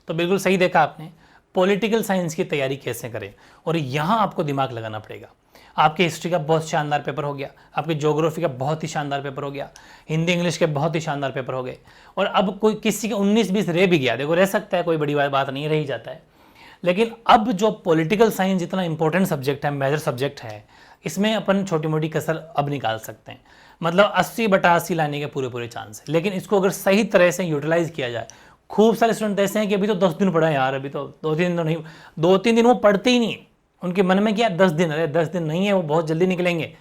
तो बिल्कुल सही देखा आपने। पॉलिटिकल साइंस की तैयारी कैसे करें, और यहाँ आपको दिमाग लगाना पड़ेगा। आपके हिस्ट्री का बहुत शानदार पेपर हो गया, आपके ज्योग्राफी का बहुत ही शानदार पेपर हो गया, हिंदी इंग्लिश के बहुत ही शानदार पेपर हो गए, और अब कोई किसी के 19-20 रह भी गया, देखो रह सकता है, कोई बड़ी बात नहीं, रह ही जाता है। लेकिन अब जो पॉलिटिकल साइंस जितना इंपॉर्टेंट सब्जेक्ट है, मेजर सब्जेक्ट है, इसमें अपन छोटी मोटी कसर अब निकाल सकते हैं। मतलब 80/80 लाने के पूरे चांस है। लेकिन इसको अगर सही तरह से यूटिलाइज किया जाए, खूब सारे स्टूडेंट ऐसे हैं कि अभी तो 10 दिन पढ़ा है यार, अभी तो 2-3 दिन तो नहीं, 2-3 दिन वो पढ़ते ही नहीं, उनके मन में क्या 10 दिन, अरे 10 दिन नहीं है, वो बहुत जल्दी निकलेंगे।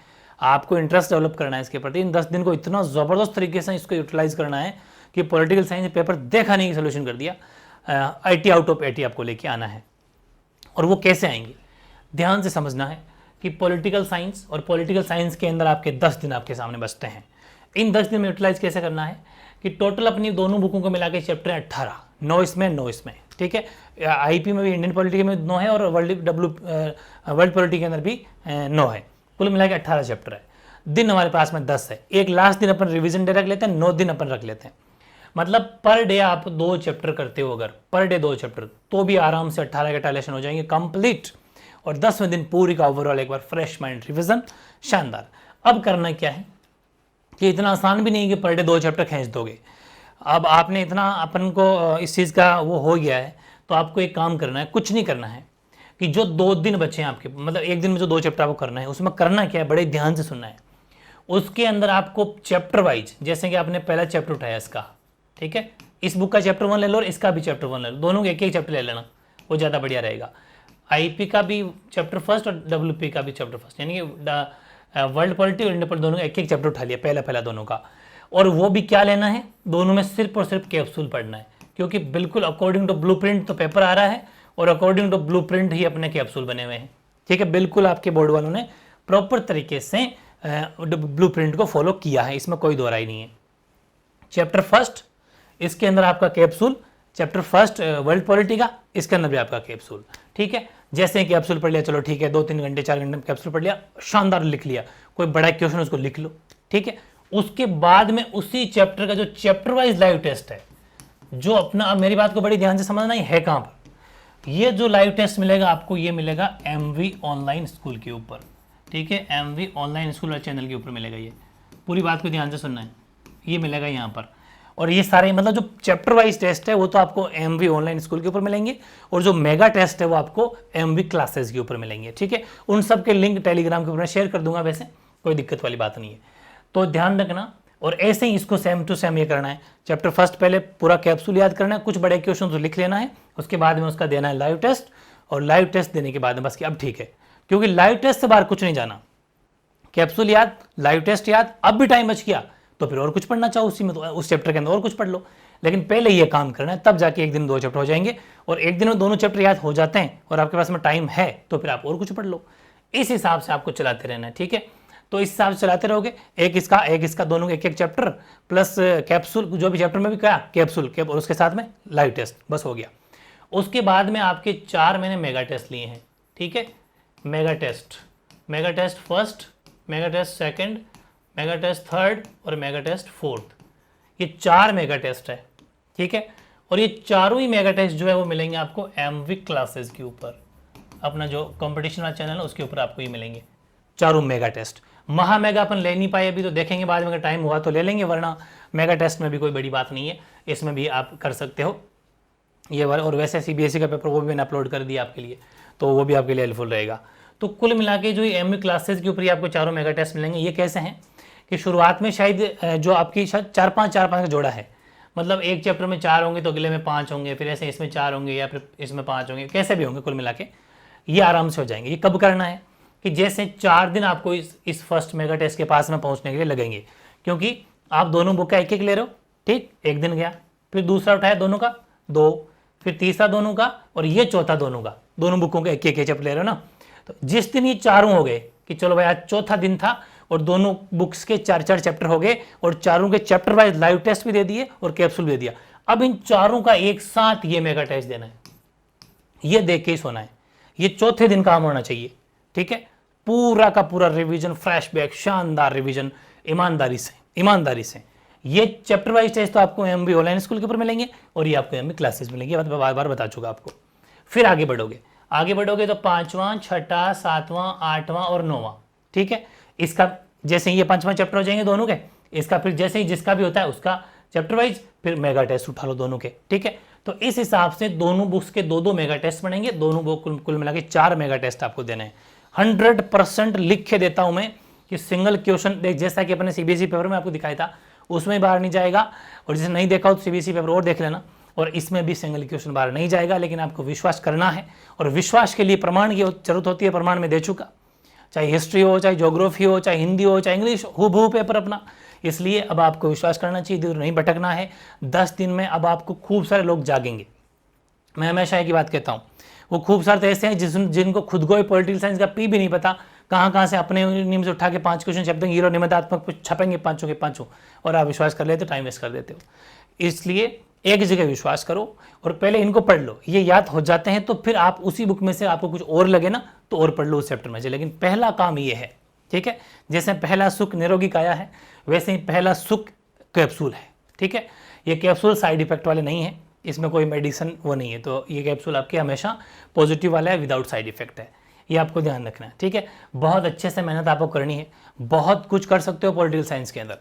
आपको इंटरेस्ट डेवलप करना है इसके प्रति, इन 10 दिन को इतना ज़बरदस्त तरीके से इसको यूटिलाइज करना है कि पॉलिटिकल साइंस पेपर देखा नहीं, सोल्यूशन कर दिया, 80 आउट ऑफ 80 आपको लेके आना है। और वो कैसे आएंगे, ध्यान से समझना है कि पॉलिटिकल साइंस, और पॉलिटिकल साइंस के अंदर आपके 10 दिन आपके सामने बचते हैं। इन 10 दिन में यूटिलाइज कैसे करना है कि टोटल अपनी दोनों बुकों को मिला के चैप्टर 18, 9 इसमें 9 इसमें, ठीक है। आईपी में भी, इंडियन पॉलिटी में 9 है, और वर्ल्ड पॉलिटी के अंदर भी 9 है, कुल मिला के 18 चैप्टर है। दिन हमारे पास में 10 है, एक लास्ट दिन अपन रिविजन डे रख लेते हैं, 9 दिन अपन रख लेते हैं। मतलब पर डे आप 2 चैप्टर करते हो, अगर पर डे 2 चैप्टर, तो भी आराम से 18 के टालेशन हो जाएंगे कंप्लीट, और 10वें दिन पूरी का ओवरऑल एक बार फ्रेश माइंड रिवीजन, शानदार। अब करना क्या है कि इतना आसान भी नहीं है कि पर डे 2 चैप्टर खींच दोगे। अब आपने इतना अपन को इस चीज़ का वो हो गया है, तो आपको एक काम करना है, कुछ नहीं करना है कि जो 2 दिन बचे हैं आपके, मतलब एक दिन में जो 2 चैप्टर आपको करना है, उसमें करना क्या है, बड़े ध्यान से सुनना है। उसके अंदर आपको चैप्टर वाइज, जैसे कि आपने पहला चैप्टर उठाया इसका, ठीक है, इस बुक का चैप्टर 1 ले लो और इसका भी चैप्टर 1 ले लो, दोनों के एक चैप्टर ले लेना, वो ज़्यादा बढ़िया रहेगा। आईपी का भी चैप्टर फर्स्ट और डब्ल्यूपी का भी चैप्टर फर्स्ट, यानी कि वर्ल्ड पॉलिटी और इंडियन पॉलिटी दोनों का एक चैप्टर उठा लिया, पहला दोनों का। और वो भी क्या लेना है, दोनों में सिर्फ और सिर्फ कैप्सूल पढ़ना है, क्योंकि बिल्कुल अकॉर्डिंग टू ब्लूप्रिंट तो पेपर आ रहा है, और अकॉर्डिंग टू ब्लूप्रिंट ही अपने कैप्सूल बने हुए हैं, ठीक है। बिल्कुल आपके बोर्ड वालों ने प्रॉपर तरीके से ब्लूप्रिंट को फॉलो किया है, इसमें कोई दो राय नहीं है। चैप्टर फर्स्ट, इसके अंदर आपका capsule, chapter first world polity का, इसके अंदर भी आपका कैप्सूल, ठीक है। जैसे कैप्सूल पढ़ लिया, चलो ठीक है, 2-3 घंटे 4 घंटे कैप्सूल पढ़ लिया, शानदार लिख लिया, कोई बड़ा क्वेश्चन उसको लिख लो, ठीक है। उसके बाद में उसी चैप्टर का जो चैप्टर वाइज लाइव टेस्ट है, जो अपना, अब मेरी बात को बड़ी ध्यान से समझना है कहां पर, ये जो लाइव टेस्ट मिलेगा आपको, ये मिलेगा एमवी ऑनलाइन स्कूल के ऊपर, ठीक है, एमवी ऑनलाइन स्कूल और चैनल के ऊपर मिलेगा। ये पूरी बात को ध्यान से सुनना है, ये मिलेगा यहाँ पर। और ये सारे मतलब जो चैप्टर वाइज टेस्ट है वो तो आपको एमवी ऑनलाइन स्कूल के ऊपर मिलेंगे, और जो मेगा टेस्ट है वो आपको एमवी क्लासेस के ऊपर मिलेंगे, ठीक है। उन सब के लिंक टेलीग्राम के ऊपर शेयर कर दूंगा, वैसे कोई दिक्कत वाली बात नहीं है, तो ध्यान रखना। और ऐसे ही इसको सेम टू सेम ये करना है, चैप्टर फर्स्ट पहले पूरा कैप्सूल याद करना है, कुछ बड़े क्वेश्चन तो लिख लेना है, उसके बाद में उसका देना है लाइव टेस्ट, और लाइव टेस्ट देने के बाद में बस कि अब ठीक है, क्योंकि लाइव टेस्ट से बाहर कुछ नहीं जाना, कैप्सूल याद, लाइव टेस्ट याद, अब भी टाइम बच गया तो फिर और कुछ पढ़ना चाहो उसी में, तो उस चैप्टर के अंदर और कुछ पढ़ लो, लेकिन पहले ये काम करना है, तब जाके एक दिन 2 चैप्टर हो जाएंगे, और एक दिन में दोनों चैप्टर याद हो जाते हैं और आपके पास में टाइम है तो फिर आप और कुछ पढ़ लो। इस हिसाब से आपको चलाते रहना है, ठीक है। तो इस हिसाब से चलाते रहोगे, एक इसका दोनों एक चैप्टर प्लस कैप्सूल, जो भी चैप्टर में भी क्या कैप्सूल और उसके साथ में लाइव टेस्ट, बस हो गया। उसके बाद में आपके 4 मैंने मेगा टेस्ट लिए हैं, ठीक है। Mega test first, mega test second, mega test third और मेगा टेस्ट फोर्थ, ये 4 मेगा टेस्ट है, ठीक है। और ये चारों ही मेगा टेस्ट जो है वो मिलेंगे आपको एमवी क्लासेस के ऊपर, अपना जो कंपटीशन वाला चैनल है उसके ऊपर आपको ये मिलेंगे चारों मेगा टेस्ट। महा मेगा अपन ले नहीं पाए अभी, तो देखेंगे बाद में, अगर टाइम हुआ तो ले लेंगे, वरना मेगा टेस्ट में भी कोई बड़ी बात नहीं है, इसमें भी आप कर सकते हो ये वाला। और वैसे सीबीएसई का पेपर वो भी मैंने अपलोड कर दिया आपके लिए, तो वो भी आपके लिए हेल्पफुल रहेगा। तो कुल मिला के जो ये एमवी क्लासेस के ऊपर ही आपको चारों मेगा टेस्ट मिलेंगे। ये कैसे हैं कि शुरुआत में शायद जो आपकी शायद 4-5 का जोड़ा है, मतलब एक चैप्टर में 4 होंगे तो अगले में 5 होंगे, फिर ऐसे इसमें 4 होंगे या फिर इसमें 5 होंगे, कैसे भी होंगे, कुल मिला के ये आराम से हो जाएंगे। ये कब करना है कि जैसे 4 दिन आपको इस फर्स्ट मेगा टेस्ट के पास में पहुंचने के लिए लगेंगे, क्योंकि आप दोनों बुक का एक ले रहे हो, ठीक, एक दिन गया, फिर दूसरा उठाया दोनों का 2, फिर तीसरा दोनों का, और ये चौथा दोनों का, दोनों बुकों के एक चैप्टर ले रहे हो ना। तो जिस दिन ये चारों हो गए कि चलो भाई आज चौथा दिन था और दोनों बुक्स के 4 चैप्टर हो गए, और चारों के चैप्टर वाइज लाइव टेस्ट भी दे दिए और कैप्सूल भी दे दिया, अब इन चारों का एक साथ ये मेगा टेस्ट देना है, ये देख के ही सोना है, ये चौथे दिन काम होना चाहिए, ठीक है। पूरा का पूरा रिवीजन, फ्लैशबैक, शानदार रिवीजन, ईमानदारी से ये चैप्टर वाइज टेस्ट तो आपको एमबी ऑनलाइन स्कूल के ऊपर मिलेंगे और ये आपको एमबी क्लासेस मिलेंगे, बात मैं बार बार बता चुका आपको। फिर आगे बढ़ोगे तो 5वां, 6ठा, 7वां, 8वां और 9वां, ठीक है। इसका जैसे ही ये 5वां चैप्टर हो जाएंगे दोनों के, इसका फिर जैसे ही जिसका भी होता है उसका चैप्टर वाइज फिर मेगा टेस्ट उठा लो दोनों के, ठीक है। तो इस हिसाब से दोनों बुक्स के 2-2 मेगा टेस्ट बनेंगे, दोनों बुक कुल मिला के 4 मेगा टेस्ट आपको देने हैं। 100% लिख के देता हूं मैं कि सिंगल क्वेश्चन देख, जैसा कि अपने सीबीएसई पेपर में आपको दिखाया था उसमें बाहर नहीं जाएगा, और जिसे नहीं देखा हो तो सीबीएसई पेपर और देख लेना, और इसमें भी सिंगल क्वेश्चन बाहर नहीं जाएगा। लेकिन आपको विश्वास करना है, और विश्वास के लिए प्रमाण की जरूरत होती है, प्रमाण में दे चुका, चाहे हिस्ट्री हो, चाहे ज्योग्राफी हो, चाहे हिंदी हो, चाहे इंग्लिश, हूबहू पेपर अपना। इसलिए अब आपको विश्वास करना चाहिए, दूर नहीं भटकना है। 10 दिन में अब आपको खूब सारे लोग जागेंगे। मैं हमेशा एक ही बात कहता हूँ, वो खूब सारे तो ऐसे हैं जिनको खुद को पॉलिटिकल साइंस का पी भी नहीं पता, कहाँ से अपने नियम से उठा के 5 क्वेश्चन शब्द हीरो निबंधात्मक छपेंगे पांचों के पांचों, और आप विश्वास कर लेते हो, टाइम वेस्ट कर देते हो। इसलिए एक जगह विश्वास करो और पहले इनको पढ़ लो, ये याद हो जाते हैं तो फिर आप उसी बुक में से आपको कुछ और लगे ना तो और पढ़ लो उस चैप्टर में से। लेकिन पहला काम ये है, ठीक है, जैसे पहला सुख निरोगी काया है वैसे ही पहला सुख कैप्सूल है, ठीक है। ये कैप्सूल साइड इफेक्ट वाले नहीं है, इसमें कोई मेडिसिन वो नहीं है, तो ये कैप्सूल आपके हमेशा पॉजिटिव वाला है, विदाउट साइड इफेक्ट है, ये आपको ध्यान रखना है, ठीक है। बहुत अच्छे से मेहनत आपको करनी है, बहुत कुछ कर सकते हो पॉलिटिकल साइंस के अंदर,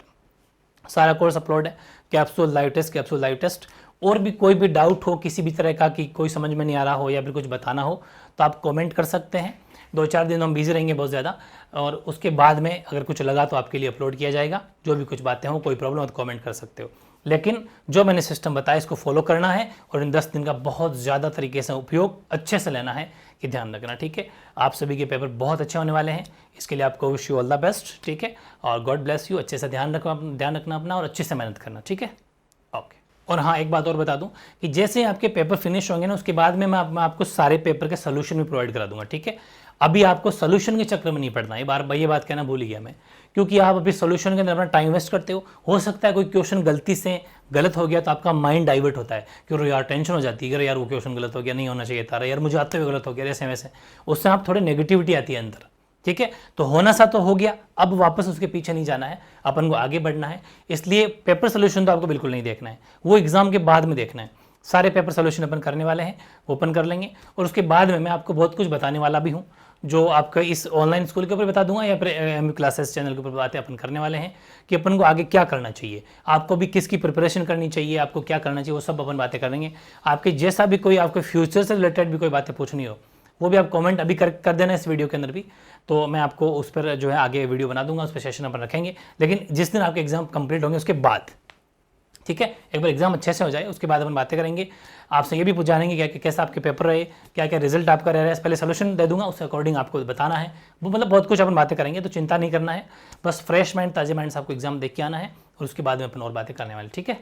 सारा कोर्स अपलोड है, कैप्सूल लाइव टेस्ट। और भी कोई भी डाउट हो किसी भी तरह का, कि कोई समझ में नहीं आ रहा हो या फिर कुछ बताना हो तो आप कमेंट कर सकते हैं। 2-4 दिन हम बिजी रहेंगे बहुत ज़्यादा, और उसके बाद में अगर कुछ लगा तो आपके लिए अपलोड किया जाएगा। जो भी कुछ बातें हो, कोई प्रॉब्लम हो तो कमेंट कर सकते हो। लेकिन जो मैंने सिस्टम बताया इसको फॉलो करना है, और इन 10 दिन का बहुत ज़्यादा तरीके से उपयोग अच्छे से लेना है, कि ध्यान रखना, ठीक है। आप सभी के पेपर बहुत अच्छे होने वाले हैं, इसके लिए आपको wish you all the best, ठीक है। और गॉड ब्लेस यू, अच्छे से ध्यान रखना अपना, और अच्छे से मेहनत करना, ठीक है। ओके। और हाँ, एक बात और बता दूं कि जैसे आपके पेपर फिनिश होंगे ना, उसके बाद में मैं आपको सारे पेपर के सोल्यूशन भी प्रोवाइड करा दूंगा, ठीक है। अभी आपको सोल्यूशन के चक्कर में नहीं पड़ना है, ये बात कहना भूल गया मैं, क्योंकि आप अभी सोल्यूशन के अंदर अपना टाइम वेस्ट करते हो सकता है कोई क्वेश्चन गलती से गलत हो गया तो आपका माइंड डाइवर्ट होता है, कि यार टेंशन हो जाती है, अरे यार वो क्वेश्चन गलत हो गया, नहीं होना चाहिए था, यार मुझे आते हुए गलत हो गया, ऐसे वैसे, उससे आप थोड़े नेगेटिविटी आती है अंदर, ठीक है। तो होना सा तो हो गया, अब वापस उसके पीछे नहीं जाना है, अपन को आगे बढ़ना है। इसलिए पेपर सोल्यूशन तो आपको बिल्कुल नहीं देखना है, वो एग्जाम के बाद में देखना है। सारे पेपर सोल्यूशन अपन करने वाले हैं, ओपन कर लेंगे, और उसके बाद में मैं आपको बहुत कुछ बताने वाला भी हूँ, जो आपका इस ऑनलाइन स्कूल के ऊपर बता दूंगा, या फिर एमबी क्लासेस चैनल के ऊपर बातें अपन करने वाले हैं, कि अपन को आगे क्या करना चाहिए, आपको भी किसकी प्रिपरेशन करनी चाहिए, आपको क्या करना चाहिए, वो सब अपन बातें करेंगे। आपके जैसा भी कोई आपके फ्यूचर से रिलेटेड भी कोई बातें पूछनी हो, वो भी आप कमेंट अभी कर देना इस वीडियो के अंदर भी, तो मैं आपको उस पर जो है आगे वीडियो बना दूंगा, उस पर सेशन अपन रखेंगे। लेकिन जिस दिन आपके एग्जाम कंप्लीट होंगे उसके बाद, ठीक है, एक बार एग्जाम अच्छे से हो जाए उसके बाद अपन बातें करेंगे। आपसे ये भी जानेंगे क्या कैसा आपके पेपर रहे, क्या क्या रिजल्ट आपका रह रहा है, पहले सोल्यूशन दे दूंगा, उसके अकॉर्डिंग आपको बताना है, वो मतलब बहुत कुछ अपन बातें करेंगे, तो चिंता नहीं करना है, बस फ्रेश माइंड ताजे माइंड से आपको एग्जाम देख के आना है, और उसके बाद में अपन और बातें करने वाले, ठीक है।